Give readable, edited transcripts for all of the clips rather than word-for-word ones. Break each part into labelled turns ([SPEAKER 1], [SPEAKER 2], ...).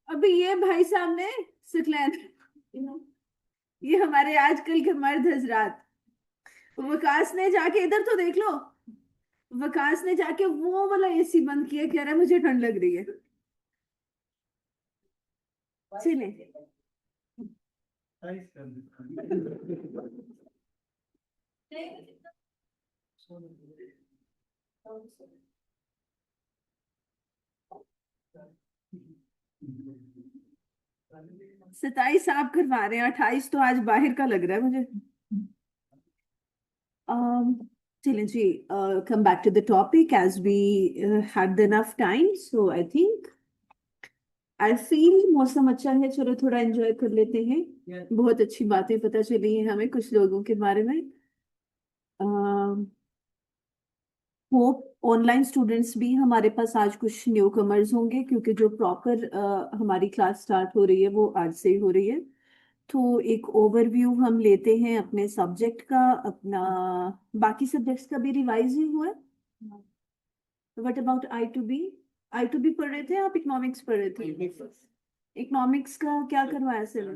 [SPEAKER 1] अभी ये भाई साहब ने सुकलैन, ये हमारे आजकल के मर्द हजरात। विकास ने जाके इधर तो देख लो, विकास ने जाके वो वाला एसी बंद किया, कह रहा है मुझे ठंड लग रही है। चले। सताईस आप करवा रहे हैं, 28 तो आज बाहर का लग रहा है मुझे। Um, चलें जी, come back to the topic as we had enough time. So I think I feel मौसम अच्छा है, चलो थोड़ा एंजॉय कर लेते हैं। बहुत अच्छी बातें पता चली हैं हमें कुछ लोगों के बारे में। होप ऑनलाइन स्टूडेंट्स भी हमारे पास आज कुछ न्यू कमर्स होंगे, क्योंकि जो प्रॉपर हमारी क्लास स्टार्ट हो रही है वो आज से ही हो रही है। तो एक ओवरव्यू हम लेते हैं अपने सब्जेक्ट का, अपना बाकी सब्जेक्ट्स का भी रिवाइज ही हुआ है। What about I to be? I to be पढ़ रहे थे आप, इकोनॉमिक्स पढ़ रहे थे? इकोनॉमिक्स का क्या करवाया सर?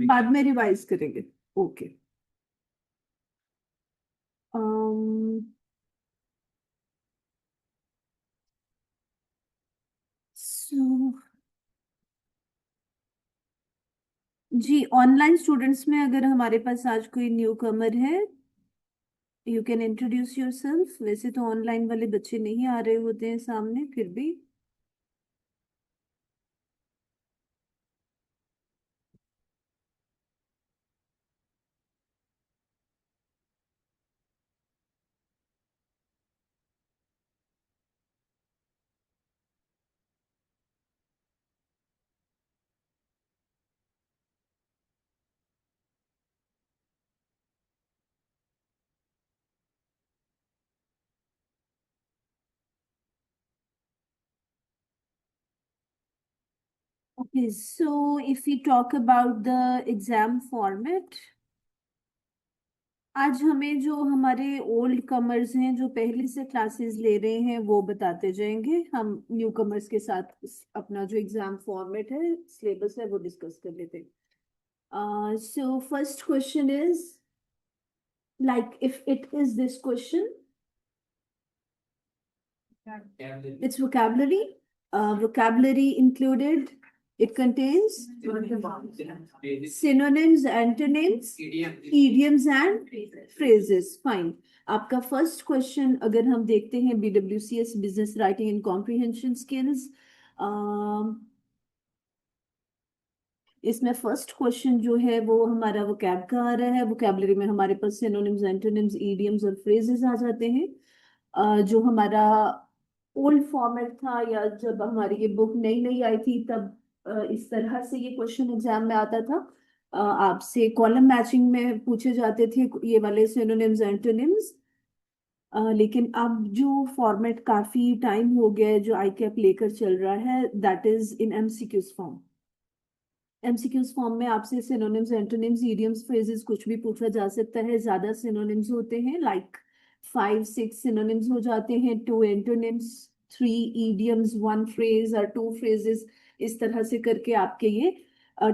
[SPEAKER 1] बाद में रिवाइज करेंगे। ओके। सो जी, ऑनलाइन स्टूडेंट्स में अगर हमारे पास आज कोई न्यू कमर है, यू कैन इंट्रोड्यूस योरसेल्फ। वैसे तो ऑनलाइन वाले बच्चे नहीं आ रहे होते हैं सामने, फिर भी। Okay, so if we talk about the exam format, आज हमें जो हमारे ओल्ड कमर्स हैं जो पहले से क्लासेस ले रहे हैं वो बताते जाएंगे। हम न्यू कमर्स के साथ अपना जो एग्जाम फॉर्मेट है, सिलेबस है, वो डिस्कस कर लेते हैं। So first question is, like if it is this question, it's vocabulary. Vocabulary included, it contains synonyms, antonyms, idioms and phrases. Fine. आपका फर्स्ट क्वेश्चन अगर हम देखते हैं, BWCS business writing and comprehension skills, इसमें first question जो है वो हमारा वोकैब का आ रहा है। वोकैबलरी में हमारे पास सिनोनिम्स, एंटोनिम्स, इडियम्स और फ्रेजेस आ जाते हैं। जो हमारा ओल्ड फॉर्मेट था, या जब हमारी ये बुक नई नई आई थी तब इस तरह से ये क्वेश्चन एग्जाम में आता था। आपसे कॉलम मैचिंग में पूछे जाते थे ये वाले सिनोनिम्स, एंटोनिम्स। लेकिन अब जो फॉर्मेट काफी टाइम हो गया है जो आई कैप लेकर चल रहा है, that is in MCQs form. MCQs form में आपसे सिनोनिम्स, एंटोनिम्स, इडियम्स, फ्रेजेस कुछ भी पूछा जा सकता है। ज्यादा सिनोनिम्स होते हैं, लाइक 5-6 सिनोनिम्स हो जाते हैं, 2 एंटोनिम्स, 3 इडियम्स, 1 फ्रेज और 2 फ्रेजेस। इस तरह से करके आपके ये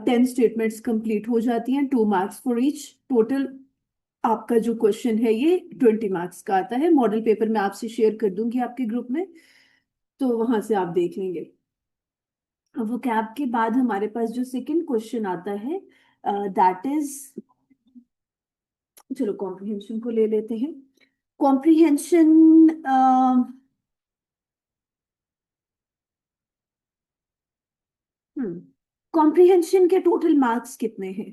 [SPEAKER 1] 10 स्टेटमेंट्स कंप्लीट हो जाती हैं। 2 मार्क्स फॉर ईच। टोटल आपका जो क्वेश्चन है ये 20 मार्क्स का आता है। मॉडल पेपर मैं आपसे शेयर कर दूंगी आपके ग्रुप में, तो वहां से आप देख लेंगे। वो कैब के बाद हमारे पास जो सेकंड क्वेश्चन आता है, दैट इज, चलो कॉम्प्रिहेंशन को ले लेते हैं। कॉम्प्रिहेंशन, कॉम्प्रिहेंशन के टोटल मार्क्स कितने हैं?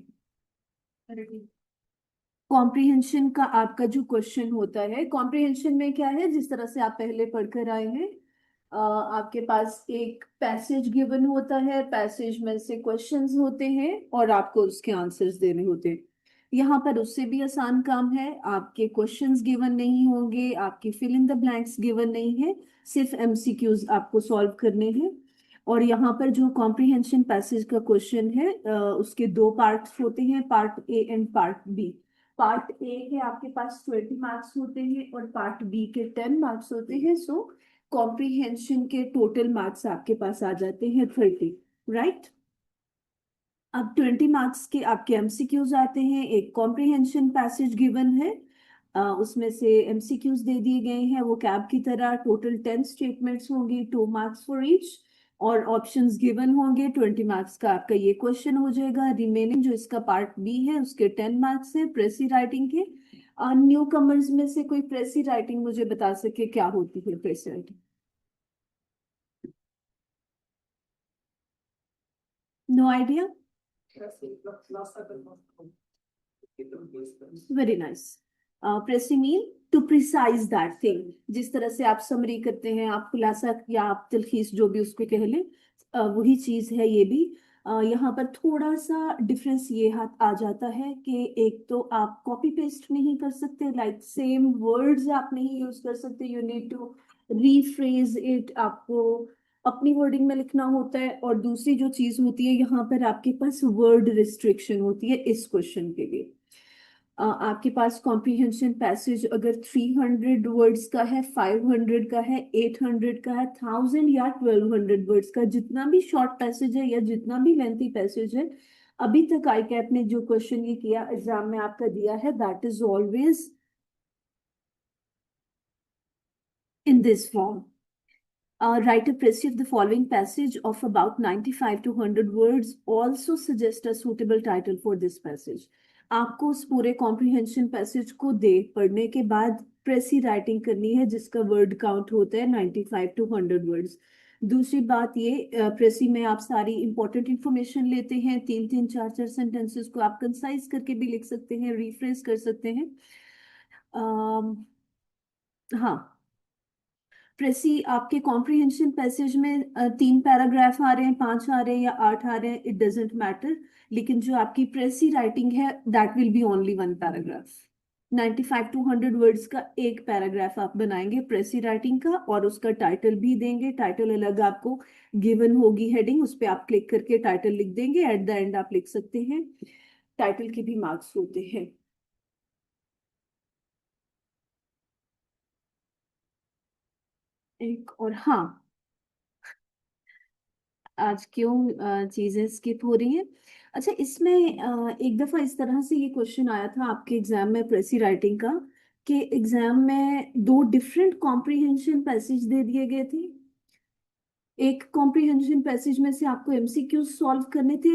[SPEAKER 1] कॉम्प्रिहेंशन का आपका जो क्वेश्चन होता है, कॉम्प्रिहेंशन में क्या है, जिस तरह से आप पहले पढ़कर आए हैं, आपके पास एक पैसेज गिवन होता है, पैसेज में से क्वेश्चंस होते हैं और आपको उसके आंसर्स देने होते हैं। यहाँ पर उससे भी आसान काम है, आपके क्वेश्चंस गिवन नहीं होंगे, आपकी fill in the blanks given नहीं है, सिर्फ एमसीक्यूज आपको सॉल्व करने हैं। और यहाँ पर जो कॉम्प्रिहेंशन पैसेज का क्वेश्चन है, उसके दो पार्ट्स होते हैं, part A and part B. Part A के आपके पास 20 मार्क्स होते हैं और पार्ट बी के 10 मार्क्स होते हैं। सो कॉम्प्रीहेंशन के टोटल मार्क्स आपके पास आ जाते हैं 30, राइट। अब 20 मार्क्स के आपके एमसीक्यूज आते हैं। एक कॉम्प्रीहेंशन पैसेज गिवन है, उसमें से एमसीक्यूज दे दिए गए हैं वो कैब की तरह। टोटल 10 स्टेटमेंट्स होंगी, 2 मार्क्स फॉर ईच, और ऑप्शंस गिवन होंगे। 20 मार्क्स का आपका ये क्वेश्चन हो जाएगा। रिमेनिंग जो इसका पार्ट बी है उसके 10 मार्क्स है प्रेसी राइटिंग के। न्यू कमर्स में से कोई प्रेसी राइटिंग मुझे बता सके क्या होती है precis writing? No idea. Very nice. Precis mean to precise that thing. जिस तरह से आप समरी करते हैं, आप खुलासा या आप तलखीस जो भी उसको कह लें, वही चीज है ये भी। यहाँ पर थोड़ा सा डिफरेंस ये हाथ आ जाता है कि एक तो आप कॉपी पेस्ट नहीं कर सकते, लाइक सेम वर्ड्स आप नहीं यूज कर सकते। You need to rephrase it, आपको अपनी वर्डिंग में लिखना होता है। और दूसरी जो चीज होती है, यहाँ पर आपके पास वर्ड रिस्ट्रिक्शन होती है इस क्वेश्चन के लिए। आपके पास कॉम्प्रिहेंशन पैसेज अगर 300 वर्ड्स का है, 500 का है, 800 का है, 1000 या 1200 वर्ड्स का, जितना भी शॉर्ट पैसेज है या जितना भी लेंथी पैसेज है, अभी तक आई कैप ने जो क्वेश्चन ये किया एग्जाम में आपका दिया है, that is always in this form. Write a précis of the following passage of about 95 to 100 words. Also suggest a suitable title for this passage. आपको उस पूरे कॉम्प्रिहेंशन पैसेज को दे पढ़ने के बाद प्रेसी राइटिंग करनी है जिसका वर्ड काउंट होता है 95 टू 100 वर्ड्स। दूसरी बात ये, प्रेसी में आप सारी इंपॉर्टेंट इंफॉर्मेशन लेते हैं। 3 3 4 4 सेंटेंसेस को आप कंसाइज करके भी लिख सकते हैं, रिफ्रेश कर सकते हैं। हाँ, प्रेसी आपके कॉम्प्रिहेंशन पैसेज में 3 पैराग्राफ आ रहे हैं, 5 आ रहे हैं या 8 आ रहे हैं, इट डजेंट मैटर। लेकिन जो आपकी प्रेसी राइटिंग है that will be only 1 paragraph. 95 to 100 words का एक पैराग्राफ आप बनाएंगे प्रेसी राइटिंग का, और उसका टाइटल भी देंगे। टाइटल अलग आपको गिवन होगी हेडिंग, उस पर आप क्लिक करके टाइटल लिख देंगे। एट द एंड आप लिख सकते हैं। टाइटल के भी मार्क्स होते हैं। एक और, हाँ, आज क्यों चीजें स्किप हो रही हैं? अच्छा, इसमें एक दफा इस तरह से ये क्वेश्चन आया था आपके एग्जाम में प्रेसी राइटिंग का, कि एग्जाम में 2 डिफरेंट कॉम्प्रिहेंशन पैसेज दे दिए गए थे। एक कॉम्प्रिहेंशन पैसेज में से आपको एमसीक्यू सॉल्व करने थे।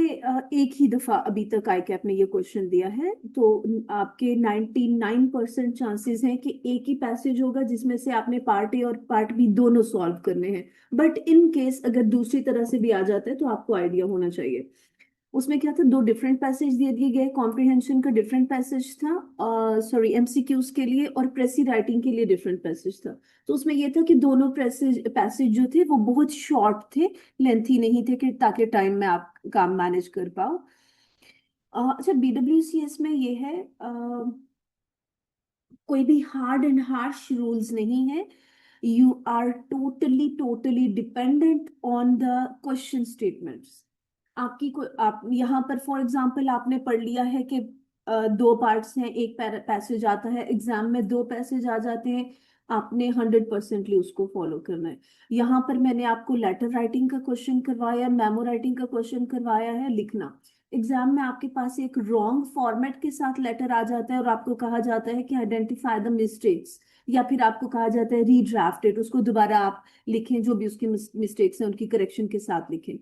[SPEAKER 1] एक ही दफा अभी तक आई कैप ने ये क्वेश्चन दिया है, तो आपके 99% चांसेस हैं कि एक ही पैसेज होगा जिसमें से आपने पार्ट ए और पार्ट बी दोनों सॉल्व करने हैं। बट इन केस अगर दूसरी तरह से भी आ जाता है तो आपको आइडिया होना चाहिए। उसमें क्या था, 2 डिफरेंट पैसेज दे दिए गए। कॉम्प्रिहेंशन का डिफरेंट पैसेज था, सॉरी एमसीक्यूज के लिए, और प्रेसी राइटिंग के लिए डिफरेंट पैसेज था। तो उसमें ये था कि दोनों पैसेज पैसेज जो थे वो बहुत शॉर्ट थे, लेंथी नहीं थे, कि ताकि टाइम में आप काम मैनेज कर पाओ। अच्छा, बीडब्ल्यूसीएस में ये है, कोई भी हार्ड एंड हार्श रूल्स नहीं है। You are totally totally dependent on the question statements. आपकी को आप यहाँ पर फॉर एग्जांपल आपने पढ़ लिया है कि 2 पार्ट्स हैं, एक पैसेज आता है एग्जाम में, 2 पैसेज आ जाते हैं, आपने 100%ली उसको फॉलो करना है। यहाँ पर मैंने आपको लेटर राइटिंग का क्वेश्चन करवाया, मेमो राइटिंग का क्वेश्चन करवाया है, लिखना। एग्जाम में आपके पास एक रॉन्ग फॉर्मेट के साथ लेटर आ जाता है और आपको कहा जाता है कि आइडेंटिफाई द मिस्टेक्स, या फिर आपको कहा जाता है रीड्राफ्ट इट, उसको दोबारा आप लिखें, जो भी उसकी मिस्टेक्स हैं उनकी करेक्शन के साथ लिखें।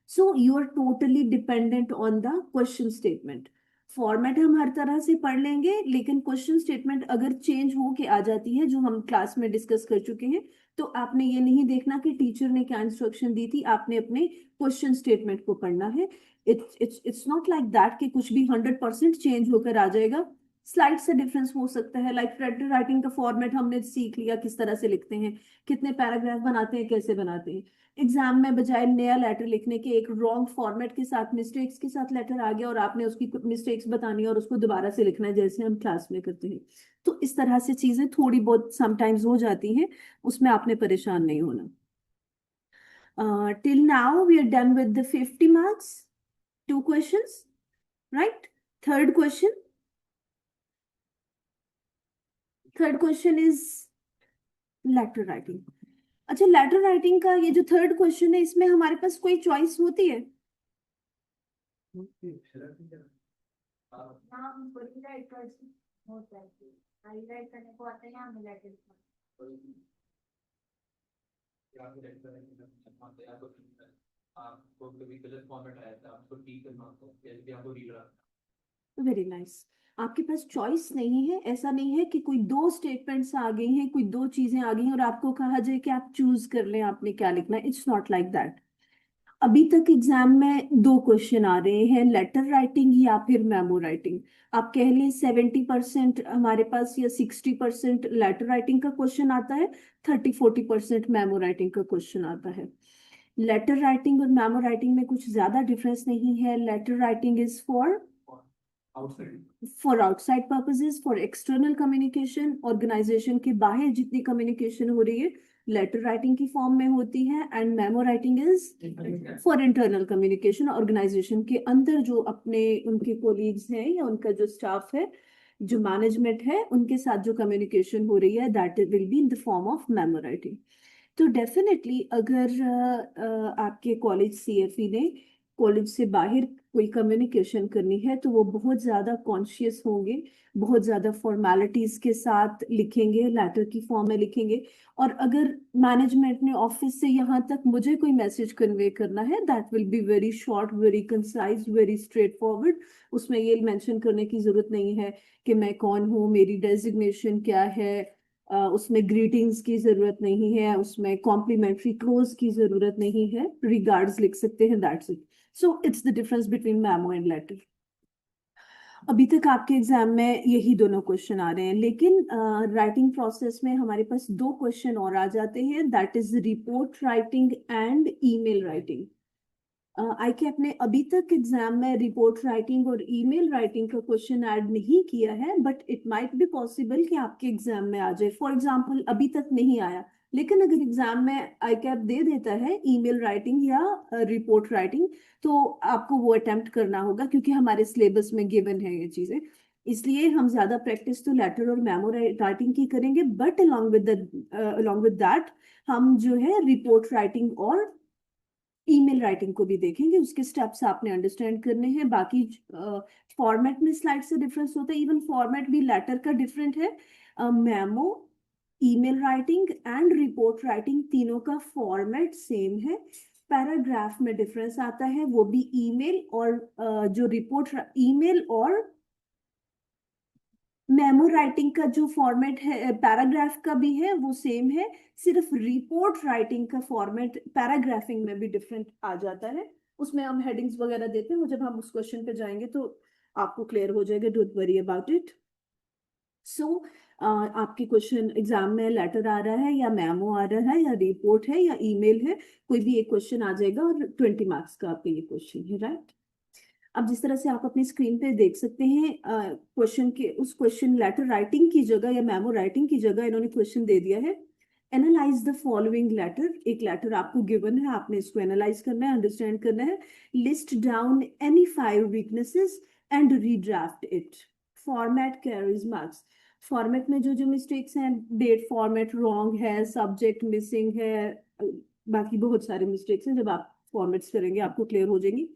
[SPEAKER 1] So you are totally dependent on the question statement. Format हम हर तरह से पढ़ लेंगे, लेकिन क्वेश्चन स्टेटमेंट अगर चेंज हो के आ जाती है, जो हम क्लास में डिस्कस कर चुके हैं, तो आपने ये नहीं देखना कि टीचर ने क्या इंस्ट्रक्शन दी थी, आपने अपने क्वेश्चन स्टेटमेंट को पढ़ना है। इट्स नॉट लाइक दैट कि कुछ भी 100% चेंज होकर आ जाएगा। स्लाइड से डिफरेंस हो सकता है, लाइक लेटर राइटिंग का फॉर्मेट हमने सीख लिया किस तरह से लिखते हैं, कितने पैराग्राफ बनाते हैं, कैसे बनाते हैं। एग्जाम में बजाय नया लेटर लिखने के एक रॉन्ग फॉर्मेट के साथ मिस्टेक्स के साथ लेटर आ गया और आपने उसकी मिस्टेक्स बतानी है और उसको दोबारा से लिखना है जैसे हम क्लास में करते हैं। तो इस तरह से चीजें थोड़ी बहुत समटाइम्स हो जाती हैं, उसमें आपने परेशान नहीं होना। Till now we are done with the 50 marks, 2 questions, right? Third question, third question is letter writing. अच्छा, लेटर राइटिंग का ये जो थर्ड क्वेश्चन है, इसमें हमारे पास कोई चॉइस होती है?
[SPEAKER 2] हाँ, हमको रीराइट कर होता है। रीराइट करने को आता है या हमें लेटर
[SPEAKER 3] आपको कभी गलत फॉर्मेट आया था, आपको ठीक करना होता है, जैसे कि आपको रीड रहा।
[SPEAKER 1] Very nice. आपके पास चॉइस नहीं है, ऐसा नहीं है कि कोई दो स्टेटमेंट्स आ गई हैं, कोई दो चीजें आ गई हैं और आपको कहा जाए कि आप चूज कर लें आपने क्या लिखना है। It's not like that. अभी तक एग्जाम में दो क्वेश्चन आ रहे हैं, लेटर राइटिंग या फिर मेमो राइटिंग। आप कह लें 70% हमारे पास या 60% लेटर राइटिंग का क्वेश्चन आता है, 30-40% मेमो राइटिंग का क्वेश्चन आता है। लेटर राइटिंग और मेमो राइटिंग में कुछ ज्यादा डिफरेंस नहीं है। Letter writing is for outside purposes, for external communication, organisation के बाहर जितनी कम्युनिकेशन हो रही है लेटर राइटिंग की फॉर्म में होती है। And memo writing is for internal communication, organisation के अंदर जो अपने उनके कोलीग्स हैं या उनका जो स्टाफ है, जो मैनेजमेंट है, उनके साथ जो कम्युनिकेशन हो रही है, that will be in the form of memo writing. तो डेफिनेटली अगर आपके कॉलेज सीएफई ने कॉलेज से बाहर कोई कम्युनिकेशन करनी है तो वो बहुत ज़्यादा कॉन्शियस होंगे, बहुत ज़्यादा फॉर्मेलिटीज़ के साथ लिखेंगे, लेटर की फॉर्म में लिखेंगे। और अगर मैनेजमेंट ने ऑफिस से यहाँ तक मुझे कोई मैसेज कन्वे करना है, that will be very short, very concise, very straight forward. उसमें ये मेंशन करने की ज़रूरत नहीं है कि मैं कौन हूँ, मेरी डेजिग्नेशन क्या है, उसमें ग्रीटिंग्स की जरूरत नहीं है, उसमें कॉम्प्लीमेंट्री क्लोज की जरूरत नहीं है, रिगार्ड्स लिख सकते हैं, that's it. So it's the difference between memo and later. अभी तक आपके एग्जाम में यही दोनों क्वेश्चन आ रहे हैं, लेकिन राइटिंग प्रोसेस में हमारे पास दो क्वेश्चन और आ जाते हैं, that is report writing and email writing. I cap ने अभी तक एग्जाम में रिपोर्ट राइटिंग और ईमेल राइटिंग का क्वेश्चन ऐड नहीं किया है, but it might be possible कि आपके एग्जाम में आ जाए। फॉर एग्जाम्पल अभी तक नहीं आया, लेकिन अगर एग्जाम में आई कैप दे देता है ईमेल राइटिंग या रिपोर्ट राइटिंग, तो आपको वो अटेम्प्ट करना होगा, क्योंकि हमारे सिलेबस में गिवन है ये चीजें। इसलिए हम ज्यादा प्रैक्टिस तो लेटर और मेमो राइटिंग की करेंगे, बट अलॉन्ग विद दैट हम जो है रिपोर्ट राइटिंग और ईमेल राइटिंग को भी देखेंगे। उसके स्टेप्स आपने अंडरस्टैंड करने हैं। बाकी फॉर्मेट में स्लाइड से डिफरेंस होता है, इवन फॉर्मेट भी लेटर का डिफरेंट है। Memo, email writing and report writing तीनों का फॉर्मेट सेम है। पैराग्राफ में डिफरेंस आता है, वो भी ईमेल और जो रिपोर्ट ईमेल और मेमो राइटिंग का जो फॉर्मेट है पैराग्राफ का भी है, वो सेम है। सिर्फ रिपोर्ट राइटिंग का फॉर्मेट पैराग्राफिंग में भी डिफरेंट आ जाता है। उसमें हम हेडिंग्स वगैरह देते हैं, वो जब हम उस क्वेश्चन पे जाएंगे तो आपको क्लियर हो जाएगा, डोंट वरी अबाउट इट। सो आपके क्वेश्चन एग्जाम में लेटर आ रहा है या मेमो आ रहा है या रिपोर्ट है या ईमेल है, कोई भी एक क्वेश्चन आ जाएगा और 20 मार्क्स का आपका ये क्वेश्चन है, राइट। अब जिस तरह से आप अपनी स्क्रीन पे देख सकते हैं, क्वेश्चन के उस क्वेश्चन लेटर राइटिंग की जगह या मेमो राइटिंग की जगह इन्होंने क्वेश्चन दे दिया है, एनालाइज द फॉलोइंग लेटर। एक लेटर आपको गिवन है, आपने इसको एनालाइज करना है, अंडरस्टैंड करना है। List down any 5 weaknesses and redraft it. Format carries marks. Format में जो जो मिस्टेक्स हैं, डेट फॉर्मेट रॉन्ग है, सब्जेक्ट मिसिंग है, बाकी बहुत सारे मिस्टेक्स हैं, जब आप फॉर्मेट्स करेंगे आपको क्लियर हो जाएंगी।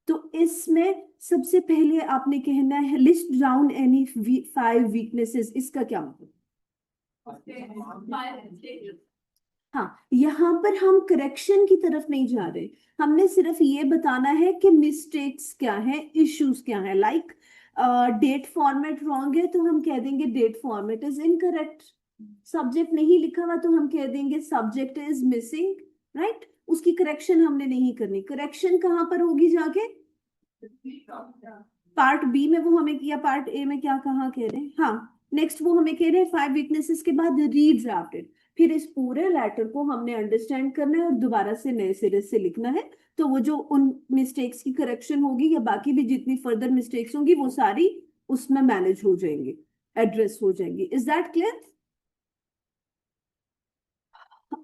[SPEAKER 1] तो इसमें सबसे पहले आपने कहना है लिस्ट डाउन एनी 5 वीकनेसेस। इसका क्या मतलब? हाँ, यहाँ पर हम करेक्शन की तरफ नहीं जा रहे, हमने सिर्फ ये बताना है कि मिस्टेक्स क्या है, इश्यूज क्या है। लाइक डेट फॉर्मेट रॉन्ग है तो हम कह देंगे date format is incorrect. Subject नहीं लिखा हुआ तो हम कह देंगे सब्जेक्ट इज मिसिंग, राइट। उसकी करेक्शन हमने नहीं करनी। करेक्शन कहाँ पर होगी जाके? पार्ट बी में वो हमें किया, पार्ट ए में क्या कहाँ कह रहे हैं? हाँ, नेक्स्ट वो हमें कह रहे हैं 5 वीकनेसेस के बाद रीड्राफ्टेड। फिर इस पूरे लेटर को हमने अंडरस्टैंड करना है और दोबारा से नए सिरे से लिखना है। तो वो जो उन मिस्टेक्स की करेक्शन होगी या बाकी भी जितनी फर्दर मिस्टेक्स होंगी वो सारी उसमें मैनेज हो जाएंगी, एड्रेस हो जाएंगी। Is that clear?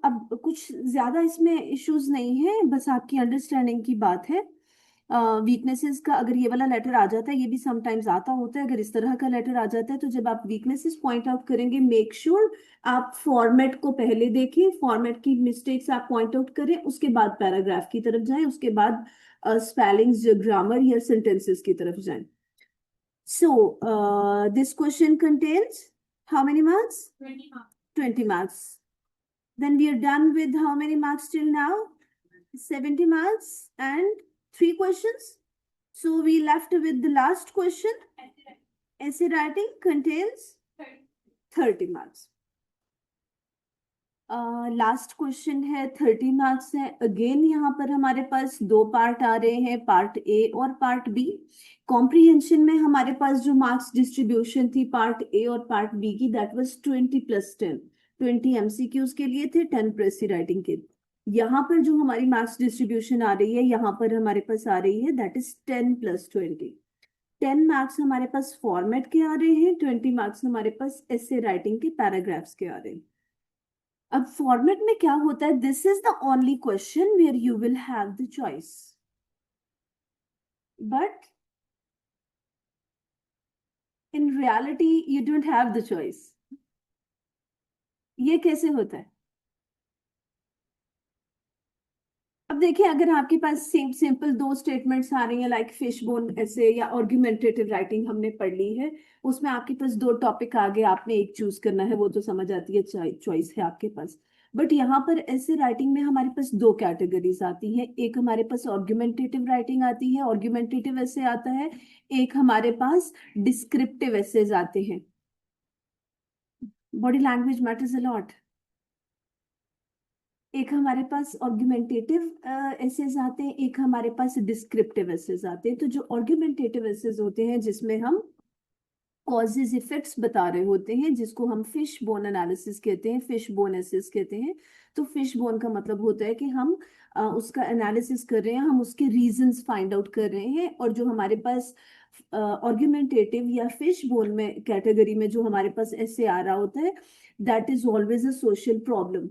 [SPEAKER 1] अब कुछ ज्यादा इसमें इश्यूज नहीं है, बस आपकी अंडरस्टैंडिंग की बात है। वीकनेसेस का अगर ये वाला लेटर आ जाता है, ये भी समटाइम्स आता होता है, अगर इस तरह का लेटर आ जाता है तो जब आप वीकनेसेस पॉइंट आउट करेंगे, मेक श्योर आप फॉर्मेट को पहले देखें, फॉर्मेट की मिस्टेक्स आप पॉइंट आउट करें, उसके बाद पैराग्राफ की तरफ जाएं, उसके बाद स्पेलिंग्स, ग्रामर या सेंटेंसेस की तरफ जाएं. So, this question contains how many marks?
[SPEAKER 2] 20 marks.
[SPEAKER 1] 20 marks. Then we are done with how many marks till now? 70 marks and 3 questions. So we left with the last question. Essay writing contains 30 marks. Last question है, 30 marks है. Again यहाँ पर हमारे पास दो part आ रहे हैं, part ए और part B. Comprehension में हमारे पास जो मार्क्स डिस्ट्रीब्यूशन थी पार्ट ए और पार्ट बी की, दैट वाज 20+10. 20 एमसीक्यूज के लिए थे, 10 प्रेसी राइटिंग के. यहाँ पर जो हमारी मार्क्स डिस्ट्रीब्यूशन आ रही है, यहाँ पर हमारे पास आ रही है दैट इज 10+20. 10 मार्क्स हमारे पास फॉर्मेट के आ रहे हैं, 20 मार्क्स हमारे पास एसे राइटिंग के पैराग्राफ्स के आ रहे हैं. अब फॉर्मेट में क्या होता है, this is the only question where you will have the choice, but in reality you don't have the choice. ये कैसे होता है? अब देखिए, अगर आपके पास सिंपल दो स्टेटमेंट्स आ रही हैं, लाइक फिश बोन ऐसे या आर्गुमेंटेटिव राइटिंग हमने पढ़ ली है, उसमें आपके पास दो टॉपिक आ गए, आपने एक चूज करना है, वो तो समझ आती है, चॉइस है आपके पास. बट यहाँ पर ऐसे राइटिंग में हमारे पास दो कैटेगरीज आती हैं. एक हमारे पास आर्गुमेंटेटिव राइटिंग आती है, आर्गुमेंटेटिव ऐसे आता है. एक हमारे पास डिस्क्रिप्टिव ऐसेज आते हैं. Body language matters a lot. एक हमारे पास आर्गुमेंटेटिव एसेज आते हैं, एक हमारे पास डिस्क्रिप्टिव एसेज आते हैं. तो जो आर्गुमेंटेटिव एसेज होते हैं, जिसमें हम कॉजेज इफेक्ट्स बता रहे होते हैं, जिसको हम फिश बोन एनालिसिस कहते हैं, फिश बोन एसेज कहते हैं. तो फिश बोन का मतलब होता है कि हम उसका एनालिसिस कर रहे हैं, हम उसके रीजंस फाइंड आउट कर रहे हैं. और जो हमारे पास आर्गुमेंटेटिव या फिश बोन में कैटेगरी में जो हमारे पास ऐसे आ रहा होता है, that is always a social problem,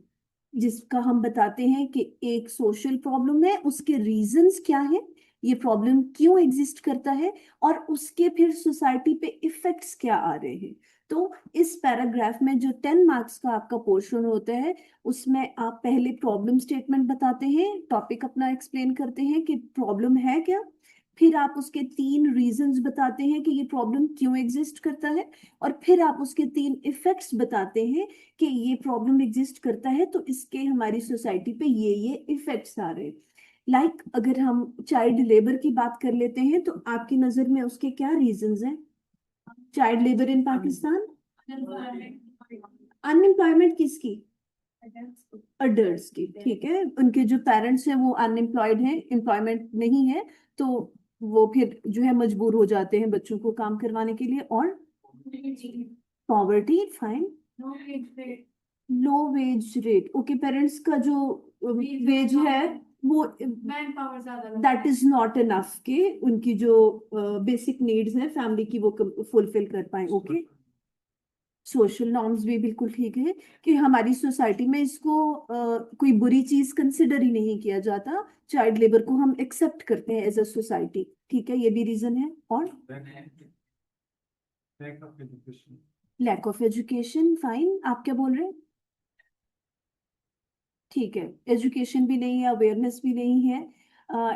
[SPEAKER 1] जिसका हम बताते हैं कि एक सोशल प्रॉब्लम है, उसके रीजंस क्या है, ये प्रॉब्लम क्यों एग्जिस्ट करता है, और उसके फिर सोसाइटी पे इफेक्ट्स क्या आ रहे हैं. तो इस पैराग्राफ में जो 10 मार्क्स का आपका पोर्शन होता है, उसमें आप पहले प्रॉब्लम स्टेटमेंट बताते हैं, टॉपिक अपना एक्सप्लेन करते हैं कि प्रॉब्लम है क्या, फिर आप उसके 3 रीजंस बताते हैं कि ये प्रॉब्लम क्यों एग्जिस्ट करता है, और फिर आप उसके 3 इफेक्ट्स बताते हैं कि ये प्रॉब्लम एग्जिस्ट करता है तो इसके हमारी सोसाइटी पे ये इफेक्ट्स आ रहे हैं. लाइक अगर हम चाइल्ड लेबर की बात कर लेते हैं, तो आपकी नजर में उसके क्या रीजंस हैं? Child labour in Pakistan, unemployment किसकी? अडल्ट्स की. ठीक है, उनके जो पेरेंट्स हैं वो अनएम्प्लॉयड हैं, एम्प्लॉयमेंट नहीं है, तो वो फिर जो है मजबूर हो जाते हैं बच्चों को काम करवाने के लिए. और पॉवर्टी, फाइन. लो वेज रेट, ओके. पेरेंट्स का जो वेज है वो
[SPEAKER 2] मैन पावर ज्यादा,
[SPEAKER 1] दैट इज नॉट इनफ के उनकी जो बेसिक नीड्स हैं फैमिली की वो फुलफिल कर पाए. ओके. सोशल नॉर्म्स भी बिल्कुल ठीक है कि हमारी सोसाइटी में इसको कोई बुरी चीज कंसिडर ही नहीं किया जाता, चाइल्ड लेबर को हम एक्सेप्ट करते हैं एज अ सोसाइटी. ठीक है, ये भी रीजन है. और लैक ऑफ एजुकेशन, फाइन. आप क्या बोल रहे हैं? ठीक है, एजुकेशन भी नहीं है, अवेयरनेस भी नहीं है.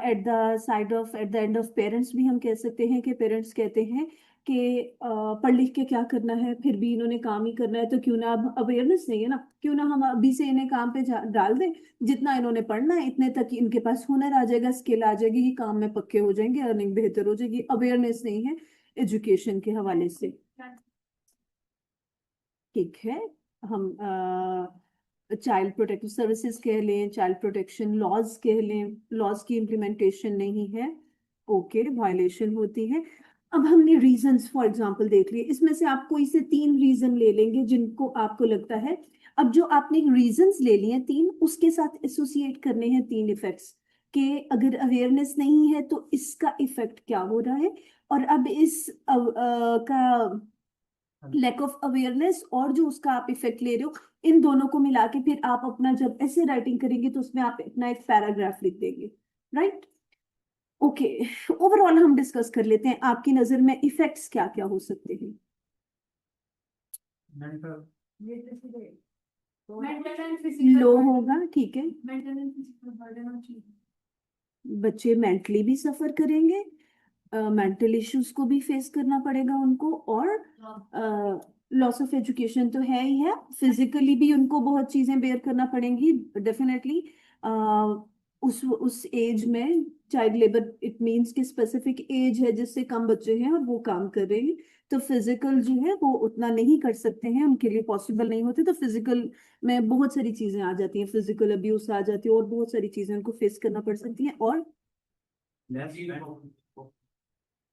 [SPEAKER 1] Eight the end of parents भी हम कह सकते हैं कि पेरेंट्स कहते हैं कि पढ़ लिख के क्या करना है, फिर भी इन्होंने काम ही करना है, तो क्यों ना, अब अवेयरनेस नहीं है ना, क्यों ना हम अभी से इन्हें काम पे डाल दें. जितना इन्होंने पढ़ना है इतने तक इनके पास हुनर आ जाएगा, स्किल आ जाएगी, ये काम में पक्के हो जाएंगे, अर्निंग बेहतर हो जाएगी. अवेयरनेस नहीं है एजुकेशन के हवाले से. ठीक है, हम चाइल्ड प्रोटेक्टिव सर्विसेज कह लें, चाइल्ड प्रोटेक्शन लॉज कह लें, लॉज की इम्प्लीमेंटेशन नहीं है. ओके, वायलेशन होती है. अब हमने रीजंस फॉर एग्जांपल देख लिए, इसमें से आप कोई से 3 रीजन ले लेंगे जिनको आपको लगता है. अब जो आपने रीजंस ले लिए 3, उसके साथ एसोसिएट करने हैं 3 इफेक्ट्स कि अगर अवेयरनेस नहीं है तो इसका इफेक्ट क्या हो रहा है. और अब इस का लैक ऑफ अवेयरनेस और जो उसका आप इफेक्ट ले रहे हो, इन दोनों को मिला के फिर आप अपना जब ऐसे राइटिंग करेंगे तो उसमें आप अपना एक पैराग्राफ लिख देंगे. राइट. ओके, ओवरऑल हम डिस्कस कर लेते हैं, आपकी नजर में इफेक्ट्स क्या क्या हो सकते हैं?
[SPEAKER 3] मेंटल
[SPEAKER 2] मेंटल एंड फिजिकल
[SPEAKER 1] लो होगा, ठीक है,
[SPEAKER 2] mental and physical burden on children.
[SPEAKER 1] बच्चे मेंटली भी सफर करेंगे, मेंटल इश्यूज को भी फेस करना पड़ेगा उनको, और लॉस ऑफ एजुकेशन तो है ही है, फिजिकली भी उनको बहुत चीजें बेयर करना पड़ेंगी डेफिनेटली। उस एज में चाइल्ड लेबर इट मींस कि स्पेसिफिक एज है जिससे कम बच्चे हैं और वो काम कर रहे हैं, तो फिजिकल जो है वो उतना नहीं कर सकते हैं, उनके लिए पॉसिबल नहीं होते, तो फिजिकल में बहुत सारी चीजें आ जाती हैं, फिजिकल अब्यूज आ जाती है और बहुत सारी चीजें उनको फेस करना पड़ सकती हैं, और
[SPEAKER 3] less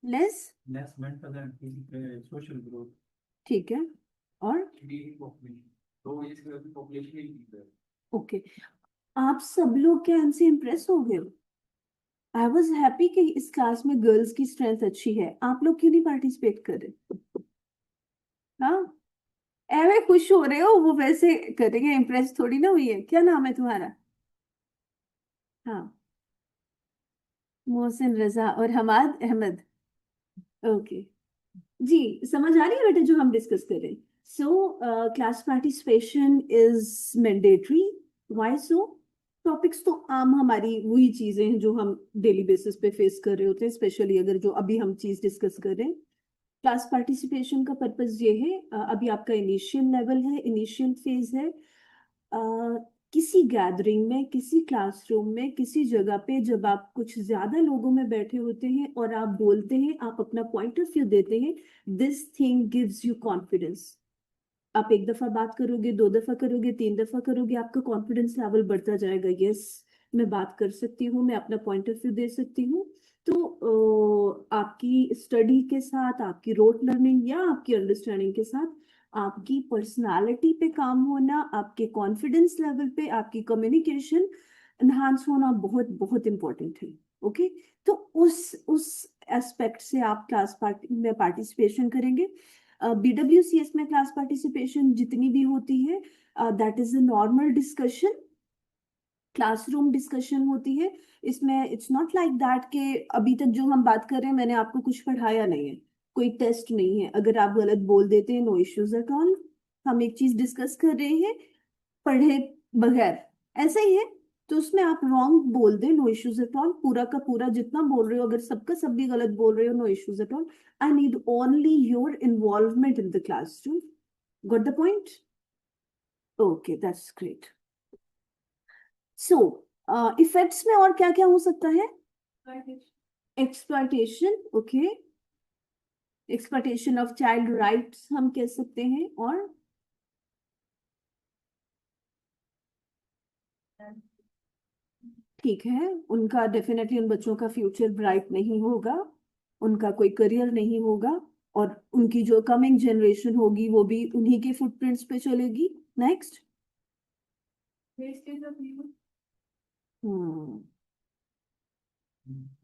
[SPEAKER 1] less,
[SPEAKER 3] less mental and physical social growth
[SPEAKER 1] ठीक है, और
[SPEAKER 3] पॉपुलेशन, तो इसका पॉपुलेशन इंक्रीज है।
[SPEAKER 1] ओके, आप सब लोग क्या इनसे इम्प्रेस हो गए? आई वॉज हैप्पी कि इस क्लास में गर्ल्स की स्ट्रेंथ अच्छी है, आप लोग क्यों नहीं पार्टिसिपेट कर रहे? हाँ, ऐवे खुश हो रहे हो, वो वैसे करेंगे, इम्प्रेस थोड़ी ना हुई है, क्या नाम है तुम्हारा? हाँ, मोहसिन रजा और हमाद अहमद, ओके, जी, समझ आ रही है बेटे जो हम डिस्कस कर रहे हैं? So class participation is mandatory, why so? Topics तो आम हमारी वही चीजें हैं जो हम डेली बेसिस पे फेस कर रहे होते हैं, स्पेशली अगर जो अभी हम चीज डिस्कस कर रहे हैं। क्लास पार्टिसिपेशन का पर्पस ये है, अभी आपका इनिशियल लेवल है, इनिशियल फेज है, किसी गैदरिंग में, किसी क्लासरूम में, किसी जगह पे जब आप कुछ ज्यादा लोगों में बैठे होते हैं और आप बोलते हैं, आप अपना पॉइंट ऑफ व्यू देते हैं, this thing gives you confidence. आप एक दफा बात करोगे, दो दफा करोगे, तीन दफा करोगे, आपका कॉन्फिडेंस लेवल बढ़ता जाएगा, यस मैं बात कर सकती हूँ, मैं अपना पॉइंट ऑफ व्यू दे सकती हूँ। तो आपकी स्टडी के साथ, आपकी रोट लर्निंग या आपकी अंडरस्टैंडिंग के साथ, आपकी पर्सनालिटी पे काम होना, आपके कॉन्फिडेंस लेवल पे, आपकी कम्युनिकेशन एनहांस होना बहुत बहुत इंपॉर्टेंट है। ओके, तो उस एस्पेक्ट से आप क्लास पार्टी में पार्टिसिपेशन करेंगे। BWCS में क्लास पार्टिसिपेशन जितनी भी होती है, that is a normal discussion, classroom discussion होती है। इसमें इट्स नॉट लाइक दैट कि अभी तक जो हम बात कर रहे हैं मैंने आपको कुछ पढ़ाया नहीं है, कोई टेस्ट नहीं है, अगर आप गलत बोल देते हैं नो इश्यूज एट ऑल, हम एक चीज डिस्कस कर रहे हैं पढ़े बगैर, ऐसा ही है, तो उसमें आप रॉन्ग बोल they know issues at all, पूरा का पूरा जितना बोल रहे हो अगर सबका सब भी गलत बोल रहे हो no issues at all, I need only your involvement in the classroom, got the point? Okay, that's great. So effects में और क्या क्या हो सकता है? Exploitation, okay, exploitation of child rights हम कह सकते हैं, और ठीक है, उनका डेफिनेटली उन बच्चों का फ्यूचर ब्राइट नहीं होगा, उनका कोई करियर नहीं होगा, और उनकी जो कमिंग जनरेशन होगी वो भी उन्हीं के फुटप्रिंट्स पे चलेगी। नेक्स्ट,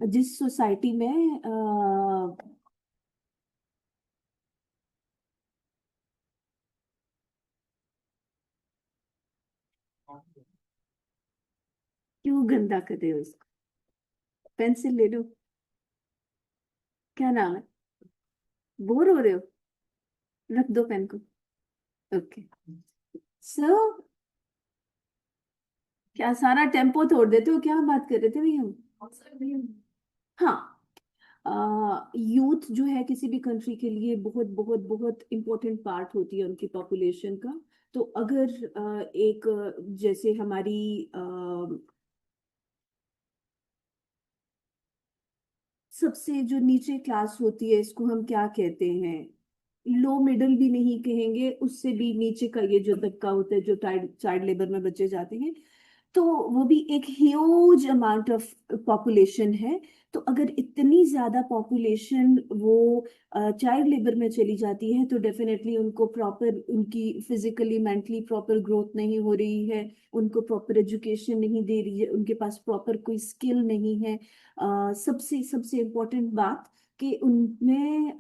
[SPEAKER 1] जिस सोसाइटी में क्यों गंदा कर रहे हो इसको, पेंसिल ले लो, क्या नाम है, बोर हो रहे हो, रख दो पेन को, ओके। सो क्या सारा टेम्पो तोड़ देते हो, क्या बात कर रहे थे भाई हम? हाँ, यूथ जो है किसी भी कंट्री के लिए बहुत बहुत बहुत इंपॉर्टेंट पार्ट होती है उनकी पॉपुलेशन का। तो अगर एक जैसे हमारी सबसे जो नीचे क्लास होती है, इसको हम क्या कहते हैं, लो मिडल भी नहीं कहेंगे, उससे भी नीचे का ये जो तबका होता है जो चाइल्ड लेबर में बच्चे जाते हैं, तो वो भी एक ह्यूज अमाउंट ऑफ पॉपुलेशन है। तो अगर इतनी ज्यादा पॉपुलेशन वो चाइल्ड लेबर में चली जाती है, तो डेफिनेटली उनको प्रॉपर, उनकी फिजिकली मेंटली प्रॉपर ग्रोथ नहीं हो रही है, उनको प्रॉपर एजुकेशन नहीं दे रही है, उनके पास प्रॉपर कोई स्किल नहीं है। सबसे सबसे इम्पोर्टेंट बात कि उनमें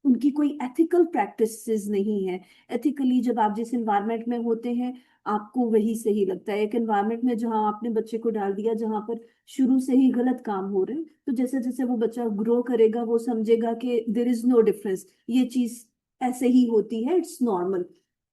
[SPEAKER 1] उनकी कोई एथिकल प्रैक्टिसेस नहीं है। एथिकली जब आप जिस इन्वायरमेंट में होते हैं, आपको वही सही लगता है। एक एनवायरनमेंट में जहाँ आपने बच्चे को डाल दिया जहाँ पर शुरू से ही गलत काम हो रहे हैं, तो जैसे जैसे वो बच्चा ग्रो करेगा वो समझेगा कि देर इज नो डिफरेंस, ये चीज ऐसे ही होती है, इट्स नॉर्मल।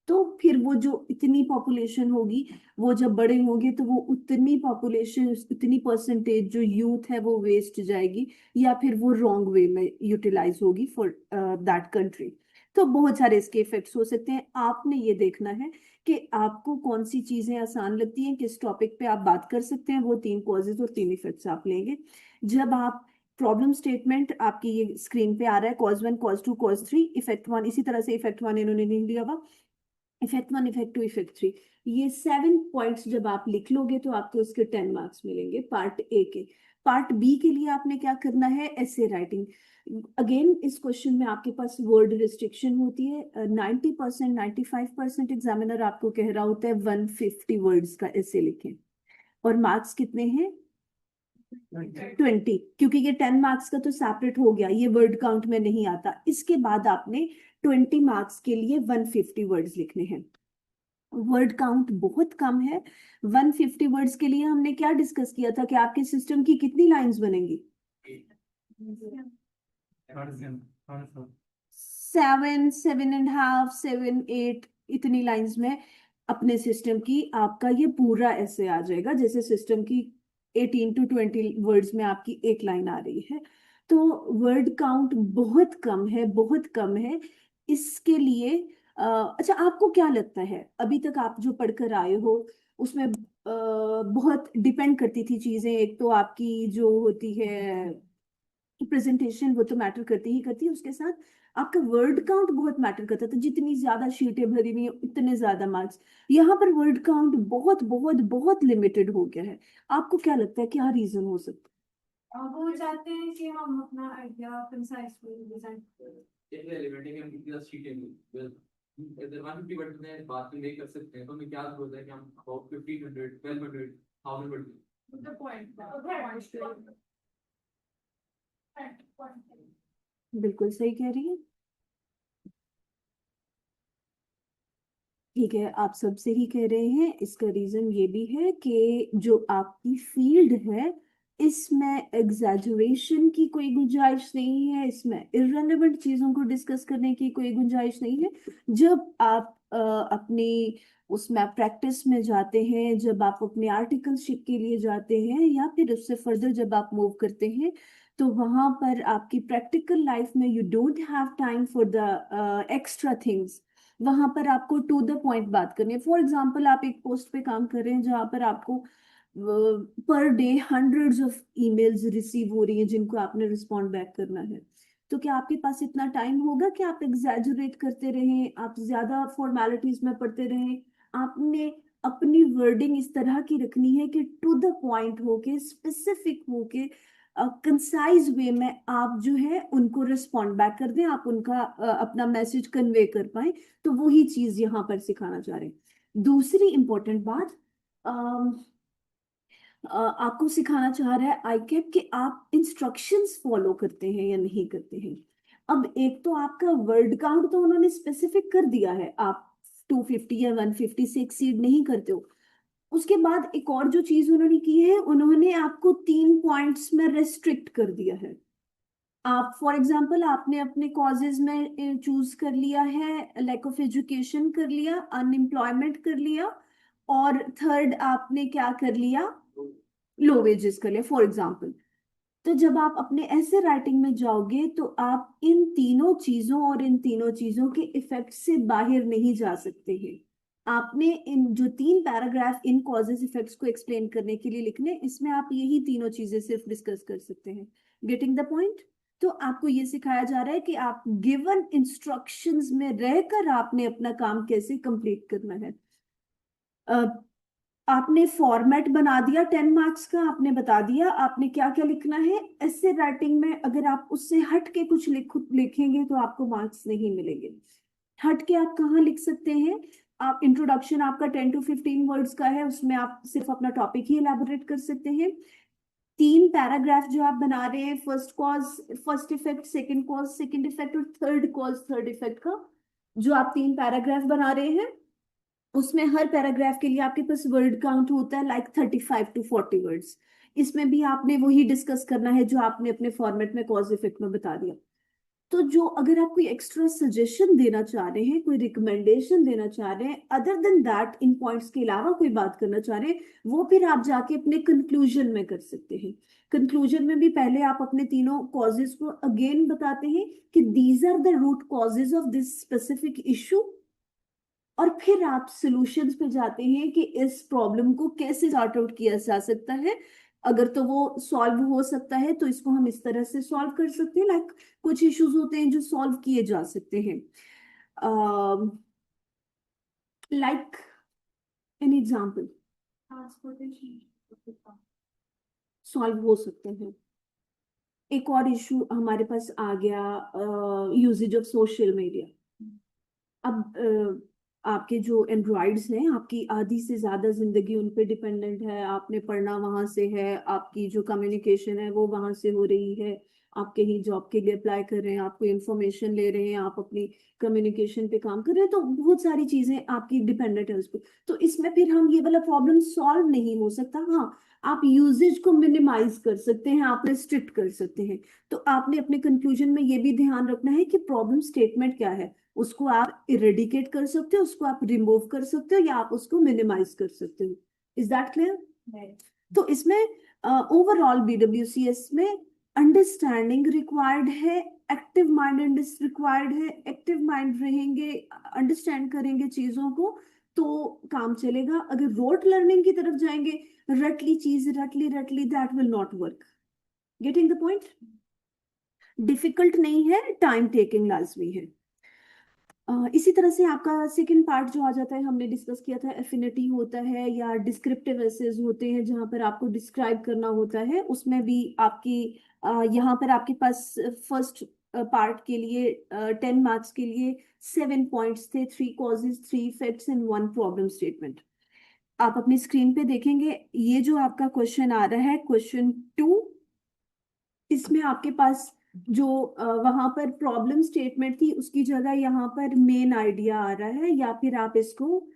[SPEAKER 1] तो फिर वो जो इतनी पॉपुलेशन होगी, वो जब बड़े होंगे तो वो उतनी पॉपुलेशन, उतनी परसेंटेज जो यूथ है वो वेस्ट जाएगी, या फिर वो रॉन्ग वे में यूटिलाइज होगी फॉर दैट कंट्री। तो बहुत सारे इसके इफेक्ट्स हो सकते हैं। आपने ये देखना है कि आपको कौन सी चीजें आसान लगती हैं, किस टॉपिक पे आप बात कर सकते हैं, वो 3 कॉजेज और 3 इफेक्ट्स आप लेंगे। जब आप प्रॉब्लम स्टेटमेंट आपकी ये स्क्रीन पे आ रहा है, कॉज 1 कॉज 2 कॉज 3 इफेक्ट 1, इसी तरह से इफेक्ट 1 इन्होंने नहीं लिया हुआ, इफेक्ट 1 इफेक्ट 2 इफेक्ट 3, ये 7 पॉइंट्स जब आप लिख लोगे तो आपको इसके 10 मार्क्स मिलेंगे पार्ट ए के। पार्ट बी के लिए आपने क्या करना है, ऐसे राइटिंग। अगेन इस क्वेश्चन में आपके पास वर्ड रिस्ट्रिक्शन होती है। 90% 95% एग्जामिनर आपको कह रहा होता है 150 वर्ड्स का ऐसे लिखें, और मार्क्स कितने हैं, 20, क्योंकि ये 10 मार्क्स का तो सेपरेट हो गया, ये वर्ड काउंट में नहीं आता। इसके बाद आपने 20 मार्क्स के लिए 150 वर्ड्स लिखने हैं। वर्ड काउंट बहुत कम है। 150 वर्ड्स के लिए हमने क्या डिस्कस किया था कि आपके सिस्टम की कितनी लाइंस बनेंगी, 7, 7.5, 7, 8, इतनी लाइंस में अपने सिस्टम की आपका ये पूरा ऐसे आ जाएगा। जैसे सिस्टम की 18 to 20 वर्ड्स में आपकी एक लाइन आ रही है। तो वर्ड काउंट बहुत कम है, बहुत कम है इसके लिए। अच्छा, आपको क्या लगता है अभी तक आप जो पढ़कर आए हो उसमें बहुत डिपेंड करती थी चीजें। एक तो आपकी जो होती है प्रेजेंटेशन, वो तो मैटर करती ही करती है, उसके साथ आपका वर्ड काउंट बहुत मैटर करता था। जितनी ज्यादा शीटें भरी हुई हैं उतने ज्यादा मार्क्स। यहाँ पर वर्ड काउंट बहुत बहुत बहुत लिमिटेड हो गया है। आपको क्या लगता है क्या रीजन हो सकता
[SPEAKER 2] वो चाहते हैं कि हम अपना आइडिया कंसाइज डिजाइन करें।
[SPEAKER 3] एक एलिमेंट है कि हम कितनी शीटें अगर 150 वर्ड में बात नहीं कर सकते हैं तो हमें क्या जरूरत है कि हम अबाउट 1500 1200 1000 वर्ड
[SPEAKER 2] द पॉइंट
[SPEAKER 1] है? बिल्कुल सही कह रही है। ठीक है, आप सब सही कह रहे हैं। इसका रीजन ये भी है कि जो आपकी फील्ड है इसमें एग्जैजुरेशन की कोई गुंजाइश नहीं है, इसमें इररेलेवेंट चीजों को डिस्कस करने की कोई गुंजाइश नहीं है। जब आप अपनी उसमें प्रैक्टिस में जाते हैं, जब आप अपने आर्टिकलशिप के लिए जाते हैं, या फिर उससे फर्दर जब आप मूव करते हैं, तो वहां पर आपकी प्रैक्टिकल लाइफ में you don't have time for the extra things. वहां पर आपको टू द पॉइंट बात करनी है। फॉर एग्जाम्पल, आप एक पोस्ट पे काम कर रहे हैं जहां पर आपको per day hundreds of emails receive हो रही हैं जिनको आपने रिस्पॉन्ड बैक करना है। तो क्या आपके पास इतना टाइम होगा कि आप एग्जैजुरेट करते रहें, आप ज्यादा फॉर्मेलिटीज में पढ़ते रहें? आपने अपनी वर्डिंग इस तरह की रखनी है कि टू द पॉइंट होके, स्पेसिफिक होके, कंसाइज वे में आप जो है उनको रिस्पॉन्ड बैक कर दें, आप उनका अपना मैसेज कन्वे कर पाए। तो वही चीज यहाँ पर सिखाना चाह रहे हैं। दूसरी इंपॉर्टेंट बात, आपको सिखाना चाह रहा है आईकेप कि आप इंस्ट्रक्शंस फॉलो करते हैं या नहीं करते हैं। अब एक तो आपका वर्ड काउंट तो उन्होंने स्पेसिफिक कर दिया है, आप 250 या 150 से एक्सीड नहीं करते हो। उसके बाद एक और जो चीज उन्होंने की है, उन्होंने आपको 3 पॉइंट्स में रेस्ट्रिक्ट कर दिया है। आप फॉर एग्जाम्पल आपने अपने कॉजेज में चूज कर लिया है लैक ऑफ एजुकेशन कर लिया, अनएम्प्लॉयमेंट कर लिया, और थर्ड आपने क्या कर लिया, लो वेजेस कर लिया फॉर एग्जाम्पल। तो जब आप अपने ऐसे राइटिंग में जाओगे तो आप इन तीनों चीजों और इन तीनों चीजों के इफेक्ट से बाहर नहीं जा सकते हैं। आपने इन जो 3 पैराग्राफ इन कॉजेस इफेक्ट्स को एक्सप्लेन करने के लिए लिखने, इसमें आप यही तीनों चीजें सिर्फ डिस्कस कर सकते हैं। Getting the point? तो आपको ये सिखाया जा रहा है कि आप गिवन इंस्ट्रक्शंस में रहकर आपने अपना काम कैसे कंप्लीट करना है। आपने फॉर्मेट बना दिया 10 मार्क्स का, आपने बता दिया आपने क्या क्या लिखना है। ऐसे राइटिंग में अगर आप उससे हट के कुछ लिखेंगे तो आपको मार्क्स नहीं मिलेंगे। हट के आप कहाँ लिख सकते हैं? आप इंट्रोडक्शन आपका 10 to 15 वर्ड्स का है, उसमें आप सिर्फ अपना टॉपिक ही एलैबोरेट कर सकते हैं। 3 पैराग्राफ जो आप बना रहे हैं, first cause first effect, second cause second effect, और थर्ड कॉज थर्ड इफेक्ट का जो आप 3 पैराग्राफ बना रहे हैं, उसमें हर पैराग्राफ के लिए आपके पास वर्ड काउंट होता है लाइक 35 to 40 वर्ड्स। इसमें भी आपने वही डिस्कस करना है जो आपने अपने फॉर्मेट में कॉज इफेक्ट में बता दिया। तो जो अगर आप कोई एक्स्ट्रा सजेशन देना चाह रहे हैं, कोई रिकमेंडेशन देना चाह रहे हैं, other than that, in points के अलावा कोई बात करना चाह रहे हैं, वो फिर आप जाके अपने कंक्लूजन में कर सकते हैं। कंक्लूजन में भी पहले आप अपने तीनों कॉजेज को अगेन बताते हैं कि these are the root causes of this specific issue, और फिर आप सॉल्यूशंस पे जाते हैं कि इस प्रॉब्लम को कैसे सॉर्ट आउट किया जा सकता है। अगर तो वो सॉल्व हो सकता है तो इसको हम इस तरह से सॉल्व कर सकते हैं, लाइक कुछ इश्यूज होते हैं जो सॉल्व किए जा सकते हैं, like an example
[SPEAKER 2] transportation.
[SPEAKER 1] Solve हो सकते हैं। एक और इशू हमारे पास आ गया, यूजेज ऑफ सोशल मीडिया। अब आपके जो एंड्रॉइड्स हैं, आपकी आधी से ज्यादा जिंदगी उन पे डिपेंडेंट है, आपने पढ़ना वहां से है, आपकी जो कम्युनिकेशन है वो वहां से हो रही है, आप कहीं जॉब के लिए अप्लाई कर रहे हैं, आप कोई इंफॉर्मेशन ले रहे हैं, आप अपनी कम्युनिकेशन पे काम कर रहे हैं, तो बहुत सारी चीजें आपकी डिपेंडेंट है उस पर। तो इसमें फिर हम ये वाला प्रॉब्लम सॉल्व नहीं हो सकता। हाँ, आप यूजेज को मिनिमाइज कर सकते हैं, आप रिस्ट्रिक्ट कर सकते हैं। तो आपने अपने कंक्लूजन में ये भी ध्यान रखना है कि प्रॉब्लम स्टेटमेंट क्या है, उसको आप इरेडिकेट कर सकते हो, उसको आप रिमूव कर सकते हो, या आप उसको मिनिमाइज कर सकते हो। Is that clear? तो इसमें ओवरऑल बीडब्ल्यूसीएस में अंडरस्टैंडिंग रिक्वायर्ड है, एक्टिव माइंड रिक्वायर्ड है। एक्टिव माइंड रहेंगे, अंडरस्टैंड करेंगे चीजों को, तो काम चलेगा। अगर रोट लर्निंग की तरफ जाएंगे, रटली चीज रटली रटली, that will not work. Getting the point? Difficult नहीं है, टाइम टेकिंग लाजमी है। इसी तरह से आपका सेकंड पार्ट जो आ जाता है, हमने डिस्कस किया था, एफिनिटी होता है या डिस्क्रिप्टिव एसेज होते हैं जहां पर आपको डिस्क्राइब करना होता है। उसमें भी आपकी यहाँ पर आपके पास फर्स्ट पार्ट के लिए 10 मार्क्स के लिए 7 पॉइंट्स थे, 3 causes, 3 effects and 1 problem statement. आप अपनी स्क्रीन पे देखेंगे, ये जो आपका क्वेश्चन आ रहा है, क्वेश्चन 2, इसमें आपके पास जो वहां पर प्रॉब्लम स्टेटमेंट थी उसकी जगह यहाँ पर मेन आइडिया आ रहा है, या फिर आप इसको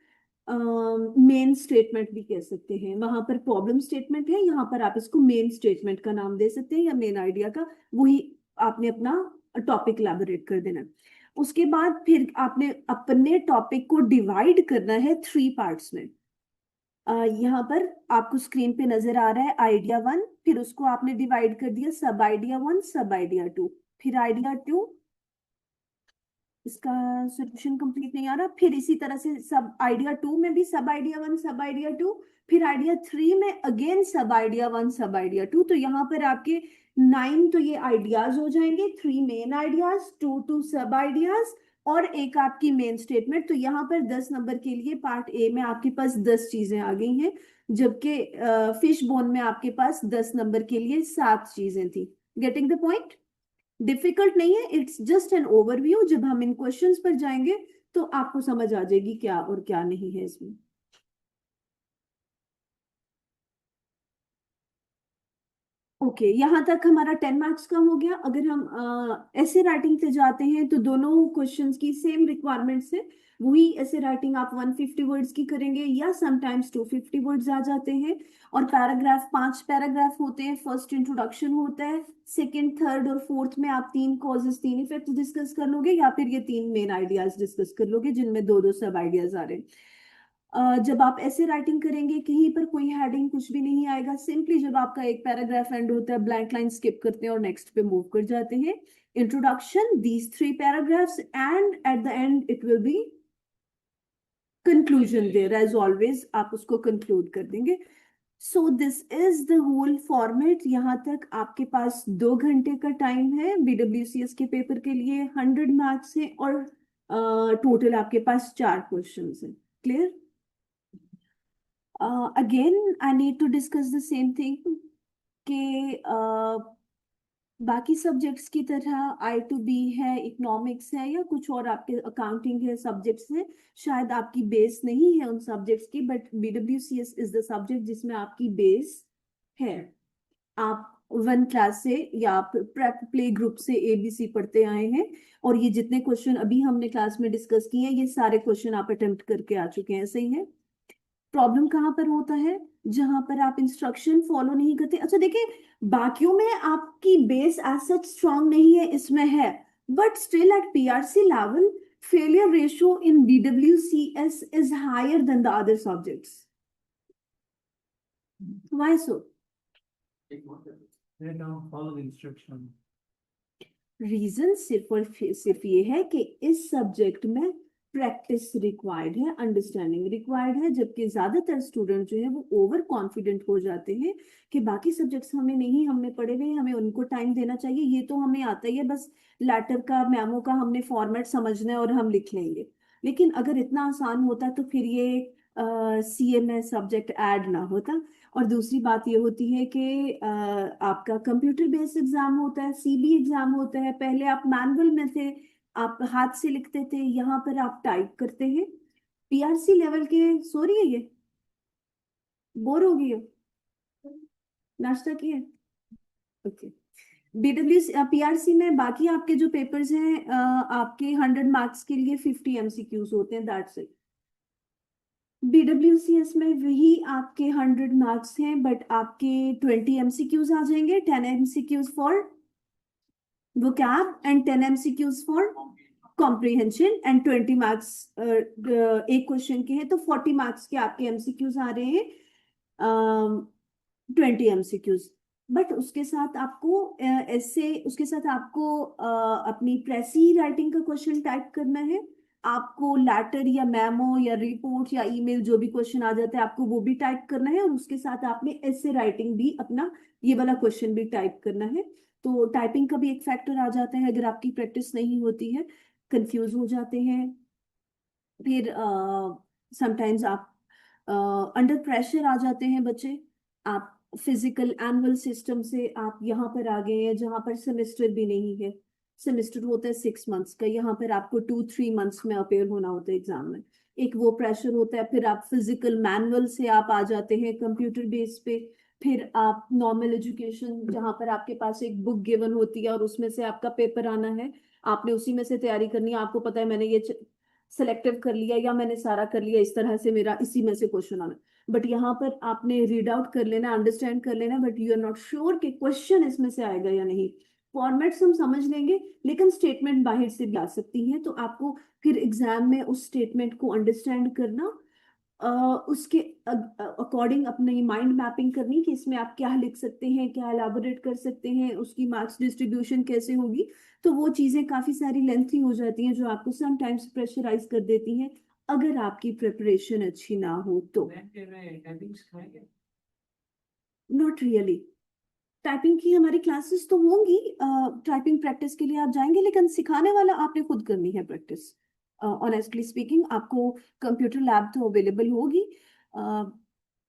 [SPEAKER 1] मेन स्टेटमेंट भी कह सकते हैं। वहां पर प्रॉब्लम स्टेटमेंट है, यहाँ पर आप इसको मेन स्टेटमेंट का नाम दे सकते हैं, या मेन आइडिया का, वही आपने अपना टॉपिक इलैबोरेट कर देना। उसके बाद फिर आपने अपने टॉपिक को डिवाइड करना है 3 पार्ट्स में। यहाँ पर आपको स्क्रीन पे नजर आ रहा है आइडिया 1, फिर उसको आपने डिवाइड कर दिया सब आइडिया 1, सब आइडिया 2, फिर आइडिया 2। इसका सॉल्यूशन कंप्लीट नहीं आ रहा। फिर इसी तरह से सब आइडिया 2 में भी सब आइडिया 1, सब आइडिया 2, फिर आइडिया 3 में अगेन सब आइडिया 1, सब आइडिया 2। तो यहाँ पर आपके 9 तो ये आइडियाज हो जाएंगे, 3 मेन आइडियाज, 2 सब आइडियाज, और एक आपकी मेन स्टेटमेंट। तो यहाँ पर 10 नंबर के लिए पार्ट ए में आपके पास 10 चीजें आ गई हैं, जबकि फिश बोन में आपके पास 10 नंबर के लिए 7 चीजें थी। Getting the point? डिफिकल्ट नहीं है, इट्स जस्ट एन ओवरव्यू। जब हम इन क्वेश्चंस पर जाएंगे तो आपको समझ आ जाएगी क्या और क्या नहीं है इसमें। ओके, यहाँ तक हमारा 10 मार्क्स का हो गया। अगर हम ऐसे राइटिंग से जाते हैं तो दोनों क्वेश्चंस की सेम रिक्वायरमेंट्स है। वही ऐसे राइटिंग आप 150 वर्ड्स की करेंगे, या समटाइम्स 250 वर्ड्स आ जाते हैं। और पैराग्राफ 5 पैराग्राफ होते हैं। फर्स्ट इंट्रोडक्शन होता है, सेकंड, थर्ड और फोर्थ में आप 3 कॉजेस, 3 इफेक्ट्स डिस्कस कर लोगे, या फिर ये 3 मेन आइडियाज डिस्कस कर लोगे जिनमें 2 2 सब आइडियाज आ रहे हैं। जब आप ऐसे राइटिंग करेंगे, कहीं पर कोई हेडिंग कुछ भी नहीं आएगा, सिंपली जब आपका एक पैराग्राफ एंड होता है, ब्लैंक लाइन स्किप करते हैं और नेक्स्ट पे मूव कर जाते हैं। Introduction, these 3 paragraphs, and at the end it will be conclusion there as always, आप उसको कंक्लूड कर देंगे। So this is the whole format. यहाँ तक आपके पास 2 घंटे का टाइम है। बीडब्ल्यूसीएस के पेपर के लिए 100 मार्क्स है, और टोटल आपके पास 4 क्वेश्चन है। Clear? Again I need to discuss the same thing कि बाकी सब्जेक्ट्स की तरह I2B है, इकोनॉमिक्स है, या कुछ और आपके अकाउंटिंग है, सब्जेक्ट्स हैं, शायद आपकी बेस नहीं है उन सब्जेक्ट्स की, but BWCS is the subject जिसमें आपकी बेस है। आप वन क्लास से या प्रेप प्ले ग्रुप से ABC पढ़ते आए हैं, और ये जितने क्वेश्चन अभी हमने क्लास में डिस्कस किए हैं ये सारे क्वेश्चन आप अटेम्प्ट करके आ चुके हैं, सही है। प्रॉब्लम कहाँ पर होता है, जहां पर आप इंस्ट्रक्शन फॉलो नहीं करते। अच्छा देखिए, बाकियों में आपकी बेस एज सच स्ट्रांग नहीं है, इसमें है, but still at PRC level failure ratio in BWCS is higher than the other subjects. Why so?
[SPEAKER 3] They don't follow the instruction.
[SPEAKER 1] Reason सिर्फ और सिर्फ ये है कि इस सब्जेक्ट में प्रैक्टिस रिक्वायर्ड है, अंडरस्टैंडिंग रिक्वायर्ड है, जबकि ज्यादातर स्टूडेंट जो है वो ओवर कॉन्फिडेंट हो जाते हैं कि बाकी सब्जेक्ट्स हमें नहीं, हमने पढ़े हुए हमें उनको टाइम देना चाहिए, ये तो हमें आता ही है, बस लेटर का मेमो का हमने फॉर्मेट समझना है और हम लिख लेंगे। लेकिन अगर इतना आसान होता तो फिर ये CA में सब्जेक्ट ऐड ना होता। और दूसरी बात ये होती है कि आपका कंप्यूटर बेस्ड एग्जाम होता है, CB एग्जाम होता है, पहले आप मैनुअल में थे, आप हाथ से लिखते थे, यहाँ पर आप टाइप करते हैं। PRC लेवल के, सो रही है ये, बोर हो गई हो, नाश्ता किए, ओके। PRC में बाकी आपके जो पेपर्स हैं आपके 100 मार्क्स के लिए 50 MCQs होते हैं, दैट्स इट। BWCS में वही आपके 100 मार्क्स हैं, बट आपके 20 MCQs आ जाएंगे, 10 MCQs for vocab and 10 MCQs for comprehension and 20 marks एक क्वेश्चन के हैं, तो 40 मार्क्स के आपके MCQs आ रहे हैं, 20 MCQs। बट उसके साथ आपको ऐसे उसके साथ आपको अपनी प्रेसी राइटिंग का क्वेश्चन टाइप करना है, आपको लेटर या मेमो या रिपोर्ट या ईमेल जो भी क्वेश्चन आ जाता है आपको वो भी टाइप करना है, और उसके साथ आपने ऐसे राइटिंग भी अपना ये वाला क्वेश्चन भी टाइप करना है। तो टाइपिंग का भी एक फैक्टर आ जाता है, अगर आपकी प्रैक्टिस नहीं होती है, कंफ्यूज हो जाते हैं, फिर समटाइम्स आप अंडर प्रेशर आ जाते हैं बच्चे। आप फिजिकल एनुअल सिस्टम से आप यहाँ पर आ गए हैं जहाँ पर सेमेस्टर भी नहीं है, सेमेस्टर होता है 6 मंथ्स का, यहाँ पर आपको 2-3 मंथ्स में अपेयर होना होता है एग्जाम में, एक वो प्रेशर होता है। फिर आप फिजिकल मैनुअल से आप आ जाते हैं कंप्यूटर बेस पे, फिर आप नॉर्मल एजुकेशन जहाँ पर आपके पास एक बुक गिवन होती है और उसमें से आपका पेपर आना है, आपने उसी में से तैयारी करनी है, आपको पता है मैंने ये सेलेक्टिव कर लिया या मैंने सारा कर लिया, इस तरह से मेरा इसी में से क्वेश्चन आना। बट यहाँ पर आपने रीड आउट कर लेना, अंडरस्टैंड कर लेना, but you are not sure कि क्वेश्चन इसमें से आएगा या नहीं। फॉर्मेट्स हम समझ लेंगे लेकिन स्टेटमेंट बाहर से भी आ सकती है, तो आपको फिर एग्जाम में उस स्टेटमेंट को अंडरस्टैंड करना, उसके अकॉर्डिंग अपनी माइंड मैपिंग करनी कि इसमें आप क्या लिख सकते हैं, क्या एलाबोरेट कर सकते हैं, उसकी मार्क्स डिस्ट्रीब्यूशन कैसे होगी। तो वो चीजें काफी सारी लेंथी हो जाती हैं जो आपको समटाइम्स प्रेशराइज कर देती हैं अगर आपकी प्रिपरेशन अच्छी ना हो तो। नॉट रियली, टाइपिंग की हमारी क्लासेस तो होंगी, टाइपिंग प्रैक्टिस के लिए आप जाएंगे, लेकिन सिखाने वाला आपने खुद करनी है प्रैक्टिस। ऑनेस्टली स्पीकिंग आपको कंप्यूटर लैब तो अवेलेबल होगी,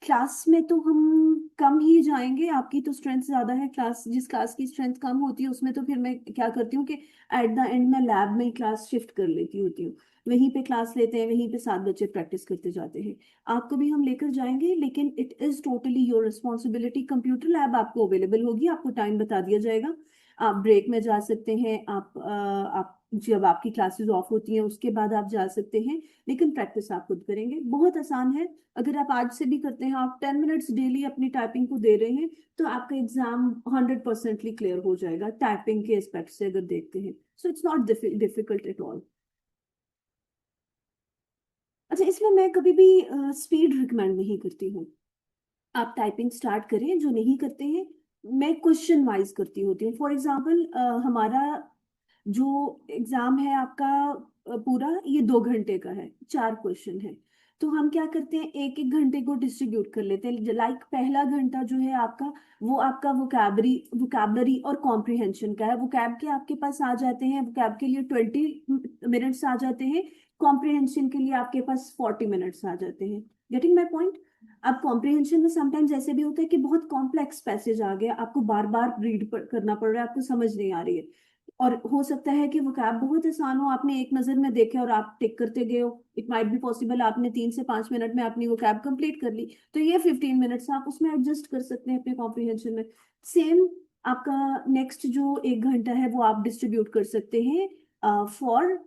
[SPEAKER 1] क्लास में तो हम कम ही जाएंगे, आपकी तो स्ट्रेंथ ज्यादा है, क्लास जिस क्लास की स्ट्रेंथ कम होती है उसमें तो फिर मैं क्या करती हूँ कि एट द एंड में लैब में क्लास शिफ्ट कर लेती होती हूँ, वहीं पे क्लास लेते हैं, वहीं पे 7 बच्चे प्रैक्टिस करते जाते हैं। आपको भी हम लेकर जाएंगे, लेकिन it is totally your responsibility. Computer lab आपको अवेलेबल होगी, आपको टाइम बता दिया जाएगा, आप ब्रेक में जा सकते हैं, आप जब आपकी क्लासेस ऑफ होती हैं उसके बाद आप जा सकते हैं, लेकिन प्रैक्टिस आप खुद करेंगे, बहुत आसान है। अगर आप आज से भी करते हैं, आप 10 मिनट्स डेली अपनी टाइपिंग को दे रहे हैं, तो आपका एग्जाम 100% क्लियर हो जाएगा टाइपिंग के एस्पेक्ट से अगर देखते हैं। So it's not difficult at all. अच्छा, इसमें मैं कभी भी स्पीड रिकमेंड नहीं करती हूँ, आप टाइपिंग स्टार्ट करें, जो नहीं करते हैं मैं क्वेश्चन वाइज करती होती हूँ। फॉर एग्जाम्पल हमारा जो एग्जाम है आपका पूरा ये 2 घंटे का है, 4 क्वेश्चन है, तो हम क्या करते हैं 1-1 घंटे को डिस्ट्रीब्यूट कर लेते हैं। लाइक पहला घंटा जो है आपका वो आपका वोकैबलरी और कॉम्प्रिहेंशन का है, वोकैब के आपके पास आ जाते हैं, वोकैब के लिए 20 मिनट्स आ जाते हैं, कॉम्प्रिहेंशन के लिए आपके पास 40 मिनट्स आ जाते हैं। Getting my point. अब कॉम्प्रिहेंशन में समटाइम्स ऐसे भी होता है कि बहुत कॉम्प्लेक्स पैसेज आ गया, आपको बार बार रीड करना पड़ रहा है, आपको समझ नहीं आ रही है, और हो सकता है कि वोकैब बहुत आसान हो, आपने एक नजर में देखे और आप टिक करते गए हो, इट माइट बी पॉसिबल आपने 3 से 5 मिनट में अपनी वोकैब कंप्लीट कर ली, तो ये 15 मिनट्स आप उसमें एडजस्ट कर सकते हैं अपने कॉम्प्रिहेंशन में। सेम आपका नेक्स्ट जो 1 घंटा है वो आप डिस्ट्रीब्यूट कर सकते हैं फॉर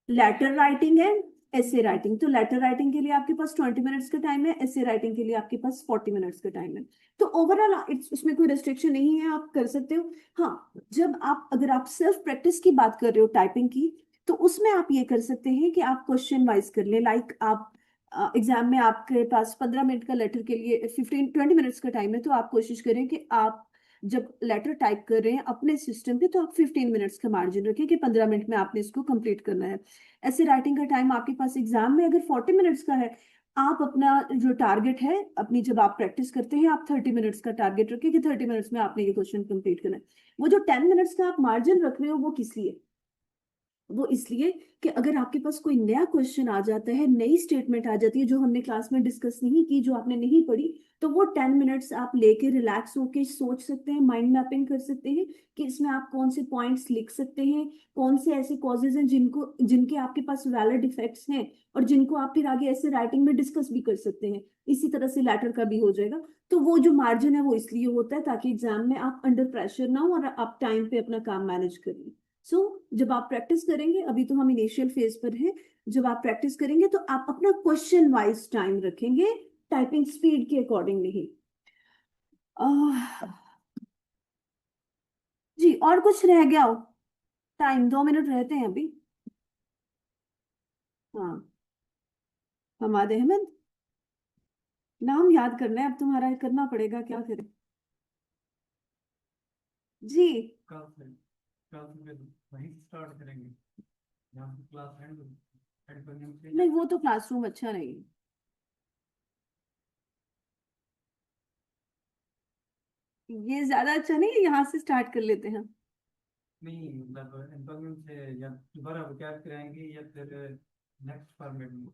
[SPEAKER 1] लेटर राइटिंग एंड ऐसे राइटिंग। तो लेटर राइटिंग के लिए आपके पास 20 मिनट्स का टाइम है, ऐसे राइटिंग के लिए आपके पास 40 मिनट्स का टाइम है। तो ओवरऑल इसमें कोई रेस्ट्रिक्शन नहीं है, आप कर सकते हो। हाँ, जब आप अगर आप सेल्फ प्रैक्टिस की बात कर रहे हो टाइपिंग की, तो उसमें आप ये कर सकते हैं कि आप क्वेश्चन वाइज कर ले। लाइक आप एग्जाम में आपके पास 15 मिनट का लेटर के लिए 15-20 मिनट्स का टाइम है, तो आप कोशिश करें कि आप जब लेटर टाइप कर रहे हैं अपने सिस्टम पे, तो आप 15 मिनट्स का मार्जिन रखें कि 15 मिनट में आपने इसको कंप्लीट करना है। ऐसे राइटिंग का टाइम आपके पास एग्जाम में अगर 40 मिनट्स का है, आप अपना जो टारगेट है अपनी, जब आप प्रैक्टिस करते हैं, आप 30 मिनट्स का टारगेट रखें कि 30 मिनट्स में आपने ये क्वेश्चन कंप्लीट करना है। वो जो 10 मिनट्स का आप मार्जिन रख रहे हो वो किस लिए? वो इसलिए कि अगर आपके पास कोई नया क्वेश्चन आ जाता है, नई स्टेटमेंट आ जाती है जो हमने क्लास में डिस्कस नहीं की, जो आपने नहीं पढ़ी, तो वो 10 मिनट्स आप लेके रिलैक्स होके सोच सकते हैं, माइंड मैपिंग कर सकते हैं कि इसमें आप कौन से पॉइंट्स लिख सकते हैं, कौन से ऐसे कॉजेज हैं जिनके आपके पास वैलिड इफेक्ट्स हैं, और जिनको आप फिर आगे ऐसे राइटिंग में डिस्कस भी कर सकते हैं। इसी तरह से लेटर का भी हो जाएगा। तो वो जो मार्जिन है वो इसलिए होता है ताकि एग्जाम में आप अंडर प्रेशर ना हो और आप टाइम पे अपना काम मैनेज करें। सो जब आप प्रैक्टिस करेंगे, अभी तो हम इनिशियल फेज पर हैं, जब आप प्रैक्टिस करेंगे तो आप अपना क्वेश्चन वाइज टाइम रखेंगे, टाइपिंग स्पीड के अकॉर्डिंग नहीं। आह, जी और कुछ रह गया हो? टाइम 2 मिनट रहते हैं अभी। हाँ, हमाद अहमद, नाम याद करना है अब तुम्हारा, करना पड़ेगा, क्या करें जी।
[SPEAKER 3] क्लास में वहीं से स्टार्ट करेंगे, यहाँ पे क्लास एंड करने से।
[SPEAKER 1] नहीं, वो तो क्लासरूम अच्छा नहीं है। ये ज्यादा अच्छा नहीं है, यहाँ से स्टार्ट कर लेते हैं।
[SPEAKER 3] नहीं मतलब एम्प्लॉयमेंट से या दोबारा वो क्या कराएंगे या फिर नेक्स्ट फॉर्मेट में।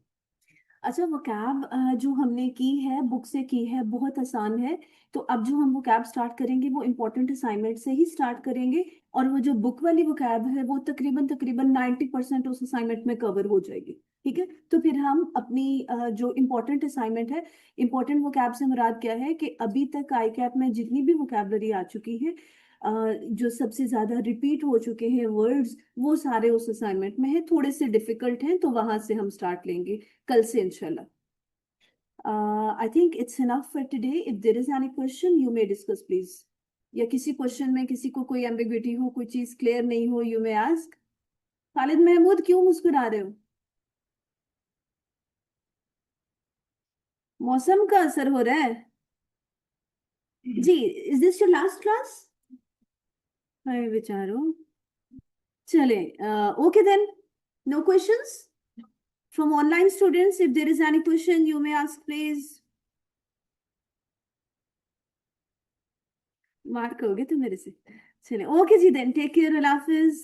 [SPEAKER 1] अच्छा, वो कैब जो हमने की है बुक से की है, बहुत आसान है। तो अब जो हम वो कैब स्टार्ट करेंगे वो इम्पोर्टेंट असाइनमेंट से ही स्टार्ट करेंगे, और वो जो बुक वाली वो कैब है वो तकरीबन तकरीबन 90% उस असाइनमेंट में कवर हो जाएगी। ठीक है, तो फिर हम अपनी जो इम्पोर्टेंट असाइनमेंट है, इम्पोर्टेंट वो कैब से मुराद क्या है कि अभी तक आई कैब में जितनी भी वोकैबलरी आ चुकी है, जो सबसे ज्यादा रिपीट हो चुके हैं वर्ड्स, वो सारे उस असाइनमेंट में है। थोड़े से डिफिकल्ट हैं तो वहां से हम स्टार्ट लेंगे कल से इंशाल्लाह। I think it's enough for today. If there is any question you may discuss please, या किसी क्वेश्चन में किसी को कोई एम्बिग्विटी हो, कोई चीज क्लियर नहीं हो, you may ask. Khalid Mahmood, क्यों मुस्कुरा रहे हो? मौसम का असर हो रहा है जी। Is this your last class? हाय बेचारो। चले, okay then, no questions from online students. If there is any question you may ask please. Mark करोगे तुम मेरे से? चले, ओके जी, देन टेक केयर, अल्लाह हाफिज।